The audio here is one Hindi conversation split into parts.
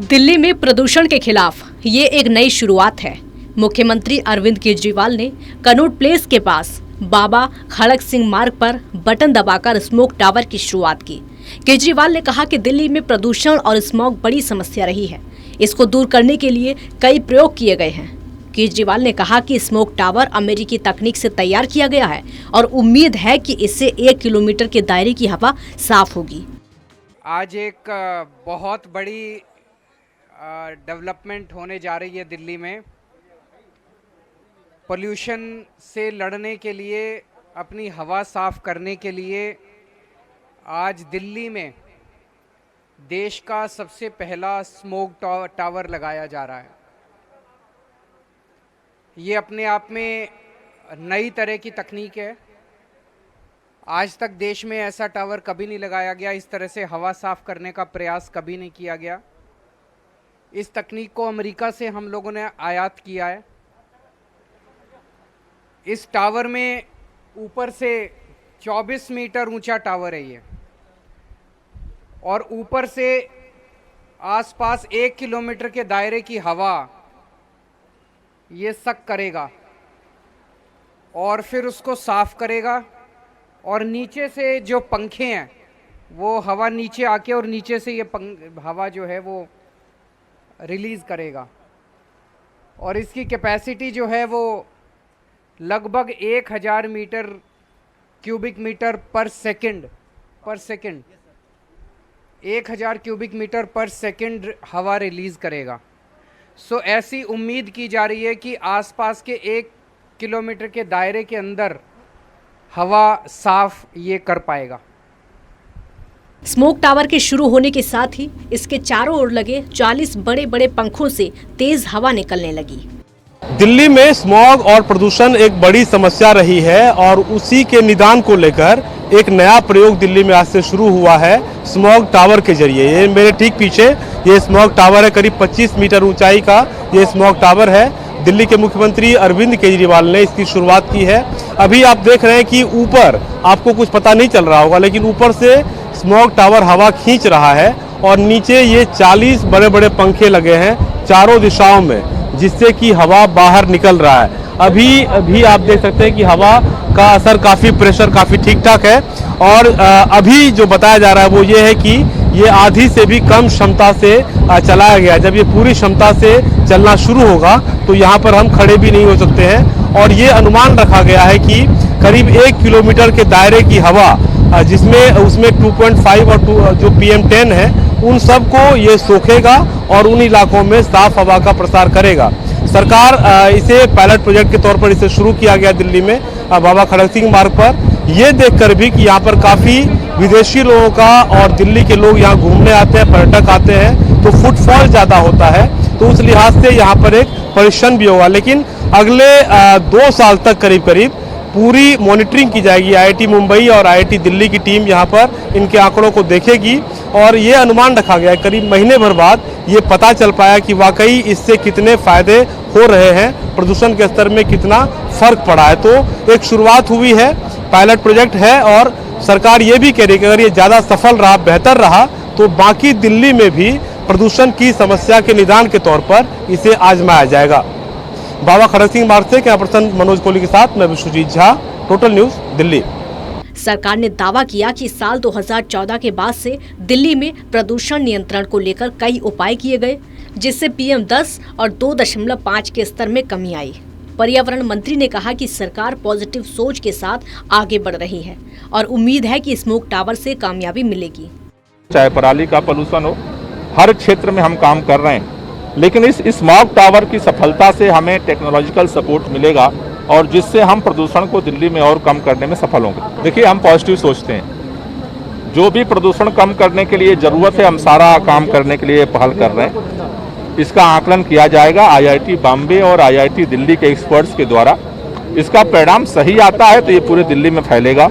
दिल्ली में प्रदूषण के खिलाफ ये एक नई शुरुआत है। मुख्यमंत्री अरविंद केजरीवाल ने कनॉट प्लेस के पास बाबा खड़क सिंह मार्ग पर बटन दबाकर स्मोक टावर की शुरुआत की। केजरीवाल ने कहा कि दिल्ली में प्रदूषण और स्मॉग बड़ी समस्या रही है। इसको दूर करने के लिए कई प्रयोग किए गए हैं। केजरीवाल ने कहा कि स्मोक टावर अमेरिकी तकनीक से तैयार किया गया है और उम्मीद है कि इससे 1 किलोमीटर के दायरे की हवा साफ होगी। आज एक बहुत बड़ी डेवलपमेंट होने जा रही है दिल्ली में। पोल्यूशन से लड़ने के लिए, अपनी हवा साफ करने के लिए आज दिल्ली में देश का सबसे पहला स्मोक टावर लगाया जा रहा है। ये अपने आप में नई तरह की तकनीक है। आज तक देश में ऐसा टावर कभी नहीं लगाया गया। इस तरह से हवा साफ करने का प्रयास कभी नहीं किया गया। इस तकनीक को अमेरिका से हम लोगों ने आयात किया है। इस टावर में ऊपर से 24 मीटर ऊंचा टावर है ये, और ऊपर से आसपास 1 किलोमीटर के दायरे की हवा ये सक करेगा और फिर उसको साफ करेगा। और नीचे से जो पंखे हैं वो हवा नीचे आके और नीचे से ये हवा जो है वो रिलीज़ करेगा। और इसकी कैपेसिटी जो है वो लगभग 1000 मीटर क्यूबिक मीटर पर सेकंड 1000 क्यूबिक मीटर पर सेकंड हवा रिलीज़ करेगा। सो ऐसी उम्मीद की जा रही है कि आसपास के 1 किलोमीटर के दायरे के अंदर हवा साफ ये कर पाएगा। स्मोक टावर के शुरू होने के साथ ही इसके चारों ओर लगे 40 बड़े बड़े पंखों से तेज हवा निकलने लगी। दिल्ली में स्मॉग और प्रदूषण एक बड़ी समस्या रही है और उसी के निदान को लेकर एक नया प्रयोग दिल्ली में आज से शुरू हुआ है स्मॉग टावर के जरिए। ये मेरे ठीक पीछे ये स्मॉग टावर है, करीब 25 मीटर ऊंचाई का ये स्मॉग टावर है। दिल्ली के मुख्यमंत्री अरविंद केजरीवाल ने इसकी शुरुआत की है। अभी आप देख रहे हैं कि ऊपर आपको कुछ पता नहीं चल रहा होगा, लेकिन ऊपर से स्मॉग टावर हवा खींच रहा है और नीचे ये 40 बड़े बड़े पंखे लगे हैं चारों दिशाओं में, जिससे कि हवा बाहर निकल रहा है। अभी आप देख सकते हैं कि हवा का असर काफ़ी, प्रेशर काफ़ी ठीक ठाक है। और अभी जो बताया जा रहा है वो ये है कि ये आधी से भी कम क्षमता से चलाया गया। जब ये पूरी क्षमता से चलना शुरू होगा तो यहाँ पर हम खड़े भी नहीं हो सकते हैं। और ये अनुमान रखा गया है कि करीब 1 किलोमीटर के दायरे की हवा, जिसमें उसमें 2.5 और जो PM10 है, उन सबको ये सोखेगा और उन इलाकों में साफ हवा का प्रसार करेगा। सरकार इसे पायलट प्रोजेक्ट के तौर पर इसे शुरू किया गया दिल्ली में बाबा खड़क सिंह मार्ग पर। ये देखकर भी कि यहाँ पर काफ़ी विदेशी लोगों का और दिल्ली के लोग यहाँ घूमने आते हैं, पर्यटक आते हैं, तो फुटफॉल ज़्यादा होता है। तो उस लिहाज से यहाँ पर एक परिश्रम भी होगा। लेकिन अगले 2 साल तक करीब पूरी मॉनिटरिंग की जाएगी। IIT मुंबई और IIT दिल्ली की टीम यहाँ पर इनके आंकड़ों को देखेगी और ये अनुमान रखा गया है करीब महीने भर बाद ये पता चल पाया कि वाकई इससे कितने फायदे हो रहे हैं, प्रदूषण के स्तर में कितना फर्क पड़ा है। तो एक शुरुआत हुई है, पायलट प्रोजेक्ट है और सरकार ये भी कह रही है कि अगर ये ज़्यादा सफल रहा, बेहतर रहा, तो बाकी दिल्ली में भी प्रदूषण की समस्या के निदान के तौर पर इसे आजमाया जाएगा। बाबा खड़क सिंह मार्ग से कैमरा पर्सन मनोज कोहली के साथ मैं विश्वजीत झा, टोटल न्यूज दिल्ली। सरकार ने दावा किया कि साल 2014 के बाद से दिल्ली में प्रदूषण नियंत्रण को लेकर कई उपाय किए गए, जिससे PM10 और 2.5 के स्तर में कमी आई। पर्यावरण मंत्री ने कहा कि सरकार पॉजिटिव सोच के साथ आगे बढ़ रही है और उम्मीद है कि स्मोक टावर से कामयाबी मिलेगी। चाहे पराली का पोल्यूशन हो, हर क्षेत्र में हम काम कर रहे हैं, लेकिन इस स्मॉग टावर की सफलता से हमें टेक्नोलॉजिकल सपोर्ट मिलेगा और जिससे हम प्रदूषण को दिल्ली में और कम करने में सफल होंगे। देखिए, हम पॉजिटिव सोचते हैं। जो भी प्रदूषण कम करने के लिए ज़रूरत है, हम सारा काम करने के लिए पहल कर रहे हैं। इसका आकलन किया जाएगा IIT बॉम्बे और IIT दिल्ली के एक्सपर्ट्स के द्वारा। इसका परिणाम सही आता है तो ये पूरे दिल्ली में फैलेगा,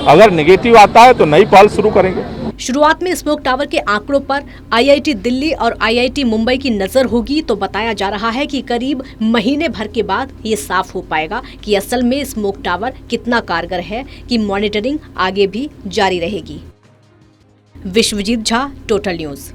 अगर नेगेटिव आता है तो नई पहल शुरू करेंगे। शुरुआत में स्मोक टावर के आंकड़ों पर IIT दिल्ली और IIT मुंबई की नजर होगी, तो बताया जा रहा है कि करीब महीने भर के बाद ये साफ हो पाएगा कि असल में स्मोक टावर कितना कारगर है, कि मॉनिटरिंग आगे भी जारी रहेगी। Vishwajit Jha, total news.